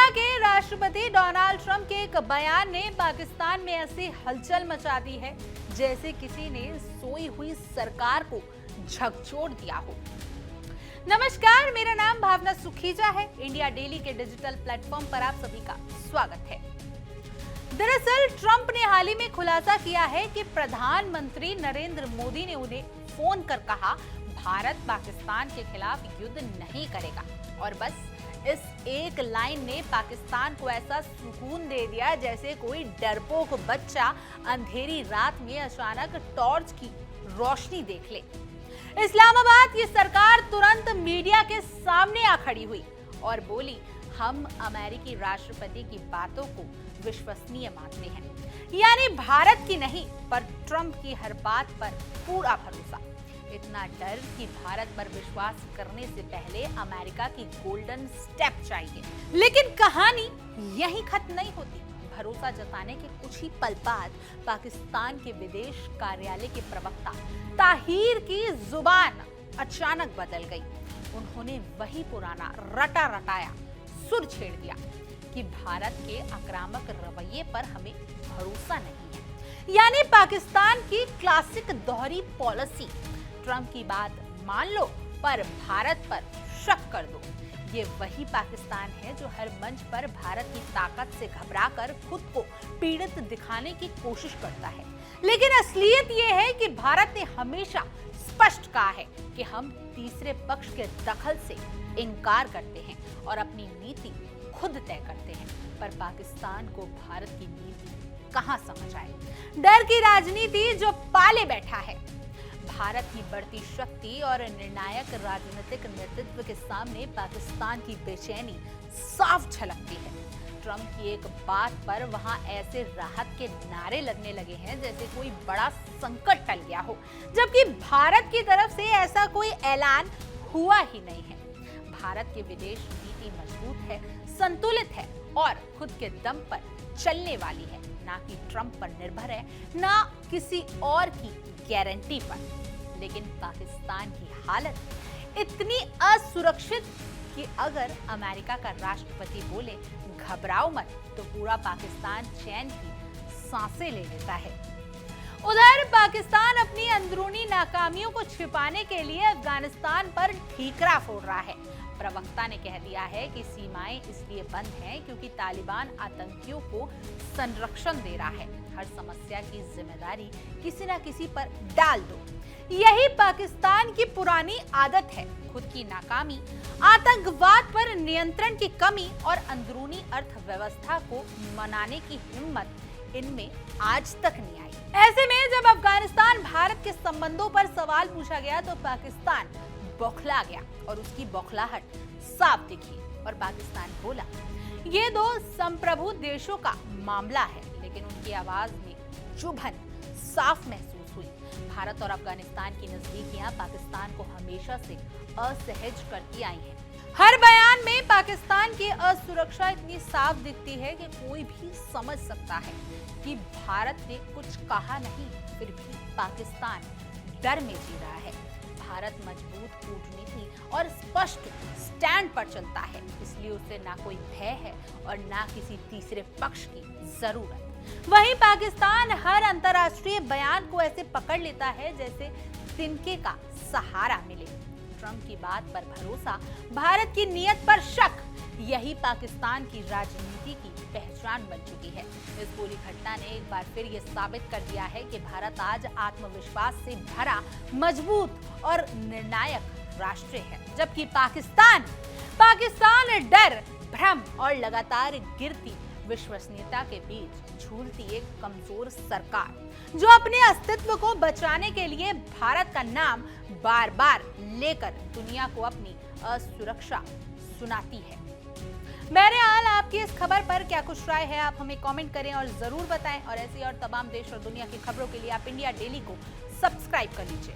America के राष्ट्रपति Donald Trump के एक बयान ने पाकिस्तान में ऐसी हलचल मचा दी है जैसे किसी ने सोई हुई सरकार को झकझोर दिया हो। नमस्कार, मेरा नाम भावना सुखीजा है। इंडिया डेली के डिजिटल प्लेटफॉर्म पर आप सभी का स्वागत है। दरअसल ट्रंप ने हाल ही में खुलासा किया है कि प्रधानमंत्री नरेंद्र मोदी ने उन्हें फोन कर कहा भारत पाकिस्तान के खिलाफ युद्ध नहीं करेगा, और बस इस एक लाइन ने पाकिस्तान को ऐसा सुकून दे दिया जैसे कोई डरपोक बच्चा अंधेरी रात में अचानक टॉर्च की रोशनी देख ले। इस्लामाबाद की सरकार तुरंत मीडिया के सामने आ खड़ी हुई और बोली, हम अमेरिकी राष्ट्रपति की बातों को विश्वसनीय मानते हैं। यानी भारत की नहीं, पर ट्रंप की हर बात पर पूरा भरोसा। इतना डर कि भारत पर विश्वास करने से पहले अमेरिका की गोल्डन स्टेप चाहिए। लेकिन कहानी यहीं खत्म नहीं होती। भरोसा जताने के कुछ ही पल बाद पाकिस्तान के विदेश कार्यालय के प्रवक्ता ताहिर की जुबान अचानक बदल गई। उन्होंने वही पुराना रटा रटाया सुर छेड़ दिया कि भारत के आक्रामक रवैये पर हमें भरोसा नहीं है। यानी पाकिस्तान की क्लासिक दोहरी पॉलिसी, ट्रंप की बात मान लो पर भारत पर शक कर दो। ये वही पाकिस्तान है जो हर मंच पर भारत की ताकत से घबराकर खुद को पीड़ित दिखाने की कोशिश करता है। लेकिन असलियत ये है कि भारत ने हमेशा स्पष्ट कहा है कि हम तीसरे पक्ष के दखल से इनकार करते हैं और अपनी नीति खुद तय करते हैं। पर पाकिस्तान को भारत की नीति कहां समझ आए। डर की राजनीति जो पाले बैठा है। भारत की बढ़ती शक्ति और निर्णायक राजनीतिक नेतृत्व के सामने पाकिस्तान की बेचैनी साफ झलकती है। ट्रंप की एक बात पर वहां ऐसे राहत के नारे लगने लगे हैं जैसे कोई बड़ा संकट टल गया हो, जबकि भारत की तरफ से ऐसा कोई ऐलान हुआ ही नहीं है। भारत की विदेश नीति मजबूत है, संतुलित है और खुद के दम पर चलने वाली है, ना कि ट्रंप पर निर्भर है, ना किसी और की गारंटी पर। लेकिन पाकिस्तान की हालत इतनी असुरक्षित कि अगर अमेरिका का राष्ट्रपति बोले घबराओ मत, तो पूरा पाकिस्तान चैन की सांसें ले लेता है। उधर पाकिस्तान अपनी अंदरूनी नाकामियों को छिपाने के लिए अफगानिस्तान पर ठीकरा फोड़ रहा है। प्रवक्ता ने कह दिया है कि सीमाएं इसलिए बंद हैं क्योंकि तालिबान आतंकियों को संरक्षण दे रहा है। हर समस्या की जिम्मेदारी किसी न किसी पर डाल दो। यही पाकिस्तान की पुरानी आदत है। खुद की नाकामी, आतंकवाद पर नियंत्रण की कमी और अंदरूनी अर्थव्यवस्था को मनाने की हिम्मत इनमें आज तक नहीं आई। ऐसे में जब अफगानिस्तान भारत के संबंधों पर सवाल पूछा गया तो पाकिस्तान बौखला गया और उसकी बौखलाहट साफ दिखी और पाकिस्तान बोला, ये दो संप्रभु देशों का मामला है। लेकिन उनकी आवाज में चुभन साफ महसूस हुई। भारत और अफगानिस्तान की नजदीकियां पाकिस्तान को हमेशा से असहज करती आई हैं। हर बयान में पाकिस्तान की असुरक्षा इतनी साफ दिखती है कि कोई भी समझ सकता है कि भारत ने कुछ कहा नहीं, फिर भी पाकिस्तान डर में जी रहा है। भारत मजबूत कूटनीति और स्पष्ट स्टैंड पर चलता है, इसलिए उसे ना कोई भय है और ना किसी तीसरे पक्ष की जरूरत। वहीं पाकिस्तान हर अंतर्राष्ट्रीय बयान को ऐसे पकड़ लेता है जैसे तिनके का सहारा मिले। ट्रंप की बात पर भरोसा, भारत की नीयत पर शक, यही पाकिस्तान की राजनीति की पहचान बन चुकी है। इस पूरी घटना ने एक बार फिर ये साबित कर दिया है कि भारत आज आत्मविश्वास से भरा, मजबूत और निर्णायक राष्ट्र है, जबकि पाकिस्तान डर, भ्रम और लगातार गिरती विश्वसनीयता के बीच झूलती एक कमजोर सरकार जो अपने अस्तित्व को बचाने के लिए भारत का नाम बार बार लेकर दुनिया को अपनी असुरक्षा सुनाती है। बहरहाल आपकी इस खबर पर क्या कुछ राय है, आप हमें कमेंट करें और जरूर बताएं। और ऐसी और तमाम देश और दुनिया की खबरों के लिए आप इंडिया डेली को सब्सक्राइब कर लीजिए।